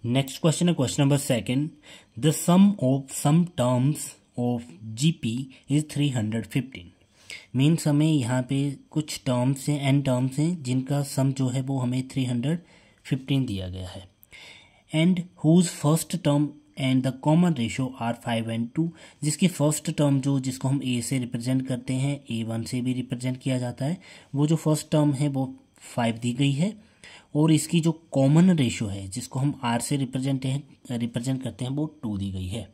Next question है question number second. The sum of some terms of GP is 315। Means हमें यहाँ पे कुछ टर्म्स हैं, एन टर्म्स हैं, जिनका सम जो है वो हमें 315 दिया गया है। And whose first term and the common ratio are 5 and 2। जिसकी फर्स्ट टर्म जिसको हम ए से रिप्रेजेंट करते हैं, A1 से भी रिप्रेजेंट किया जाता है, वो जो फर्स्ट टर्म है वो 5 दी गई है। और इसकी जो कॉमन रेशियो है जिसको हम आर से रिप्रेजेंट करते हैं वो 2 दी गई है।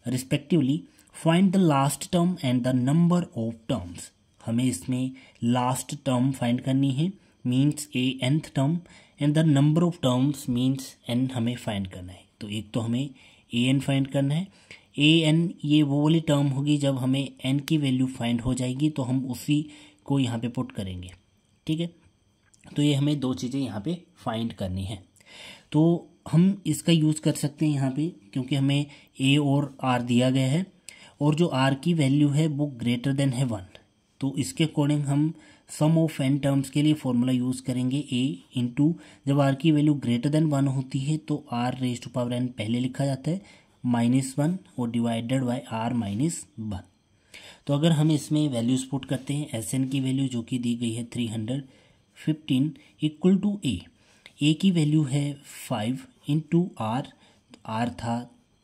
Respectively find the last term and the number of terms. हमें इसमें लास्ट टर्म फाइंड करनी है, means A nth term, and the number of terms means n हमें फाइंड करना है। तो एक तो हमें an फाइंड करना है। an ये वो वाली टर्म होगी जब हमें n की वैल्यू फाइंड हो जाएगी तो हम उसी को यहाँ पे पुट करेंगे, ठीक है। तो ये हमें दो चीज़ें यहाँ पे फाइंड करनी है। तो हम इसका यूज़ कर सकते हैं यहाँ पे, क्योंकि हमें a और r दिया गया है और जो r की वैल्यू है वो ग्रेटर देन है 1। तो इसके अकॉर्डिंग हम सम ऑफ n टर्म्स के लिए फॉर्मूला यूज़ करेंगे a इंटू, जब r की वैल्यू ग्रेटर देन 1 होती है तो r raise to power n पहले लिखा जाता है -1 और डिवाइडेड बाय r -1। तो अगर हम इसमें वैल्यूज पुट करते हैं, Sn की वैल्यू जो कि दी गई है 315 इक्वल टू a की वैल्यू है 5 इंटू r था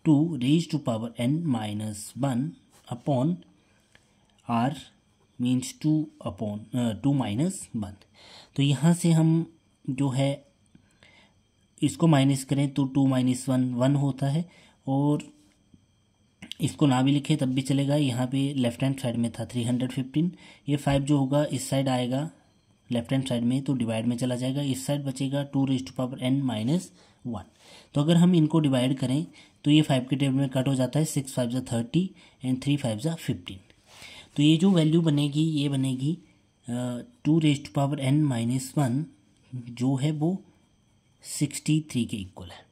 2 raise to power n -1 upon r means 2 -1। तो यहाँ से हम जो है इसको माइनस करें तो 2 - 1 होता है, और इसको ना भी लिखे तब भी चलेगा। यहाँ पे लेफ्ट हैंड साइड में था 315, ये 5 जो होगा इस साइड आएगा लेफ्ट हैंड साइड में तो डिवाइड में चला जाएगा, इस साइड बचेगा 2 रेज़ टू पावर n -1। तो अगर हम इनको डिवाइड करें तो ये 5 के टेबल में कट हो जाता है, 6 5 30 एंड 3 5 15। तो ये जो वैल्यू बनेगी ये बनेगी 2 रेज़ टू पावर n -1 जो है वो 63 के इक्वल है।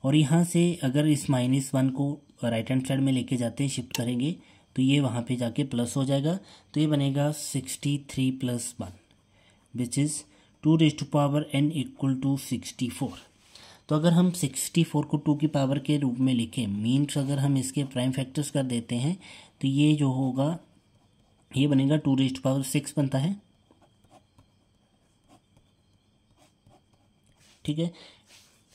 और यहाँ से अगर इस -1 को राइट हैंड साइड में लेके जाते हैं, शिफ्ट करेंगे तो ये वहाँ पे जाके प्लस हो जाएगा। तो ये बनेगा 63 + 1 which is 2 raise to power n equal to 64। तो अगर हम 64 को 2 की पावर के रूप में लिखें, मीन्स अगर हम इसके प्राइम फैक्टर्स कर देते हैं तो ये जो होगा ये बनेगा 2 रेज़ टू पावर 6 बनता है, ठीक है।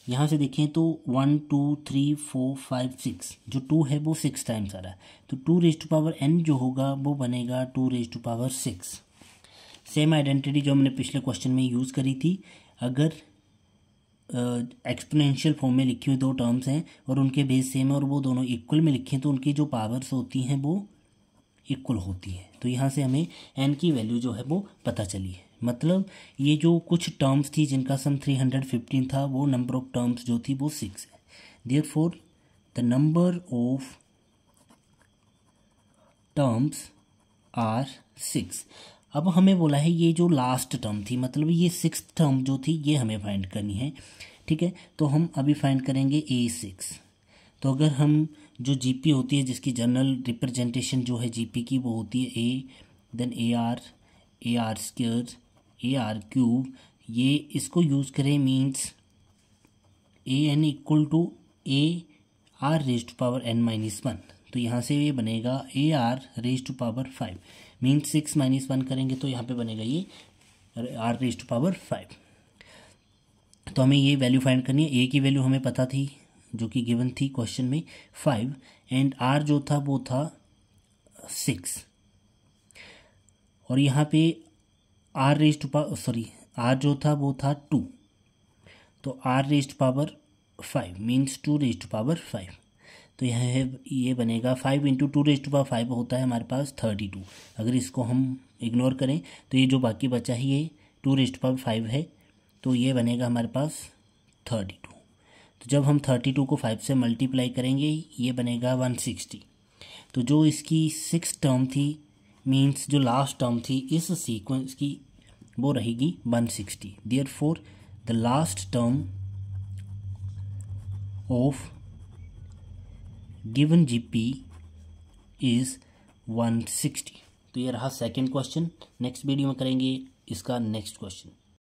यहाँ से देखें तो 1 2 3 4 5 6 जो 2 है वो 6 टाइम्स आ रहा है, तो 2 रेज़ टू पावर n जो होगा वो बनेगा 2 raise to power 6। Same identity जो हमने पिछले क्वेश्चन में यूज़ करी थी। अगर एक्सपोनेंशियल फॉर्म में लिखी हुई दो टर्म्स हैं और उनके बेस सेम है और वो दोनों इक्वल में लिखे तो उनकी जो पावर्स होती हैं वो इक्वल होती है। तो यहाँ से हमें n की वैल्यू जो है वो पता चली है। मतलब ये जो कुछ टर्म्स थी जिनका सम 315 था, वो नंबर ऑफ टर्म्स जो थी वो 6 है। Therefore the number of terms are 6। अब हमें बोला है ये जो लास्ट टर्म थी, मतलब ये 6th टर्म जो थी ये हमें फाइंड करनी है, ठीक है। तो हम अभी फाइंड करेंगे A6। तो अगर हम जो जीपी होती है जिसकी जनरल रिप्रेजेंटेशन जो है जीपी की वो होती है a, then AR square, AR cube, ये इसको यूज़ करें means AN equal to AR raise to power n -1। तो यहाँ से ये बनेगा AR raise to power 5 means 6 - 1 करेंगे तो यहाँ पे बनेगा ये R रेज़ टू पावर 5। तो हमें ये वैल्यू फाइंड करनी है। A की वैल्यू हमें पता थी जो कि गिवन थी क्वेश्चन में 5, एंड R जो था वो था 6, और यहाँ पे R raise to power R जो था वो था 2, तो R रेज़ टू पावर 5 मीन्स 2 रेज़ टू पावर 5। तो यह है ये बनेगा 5 इंटू 2 रेज़ टू पावर 5 होता है हमारे पास 32। अगर इसको हम इग्नोर करें तो ये जो बाकी बचा है ये 2 रेज़ टू पावर 5 है, तो ये बनेगा हमारे पास 32। तो जब हम 32 को 5 से मल्टीप्लाई करेंगे ये बनेगा 160। तो जो इसकी 6th टर्म थी मीन्स जो लास्ट टर्म थी इस सीक्वेंस की वो रहेगी 160। Therefore the last term of given GP is 160। तो ये रहा सेकंड क्वेश्चन। नेक्स्ट वीडियो में करेंगे इसका नेक्स्ट क्वेश्चन।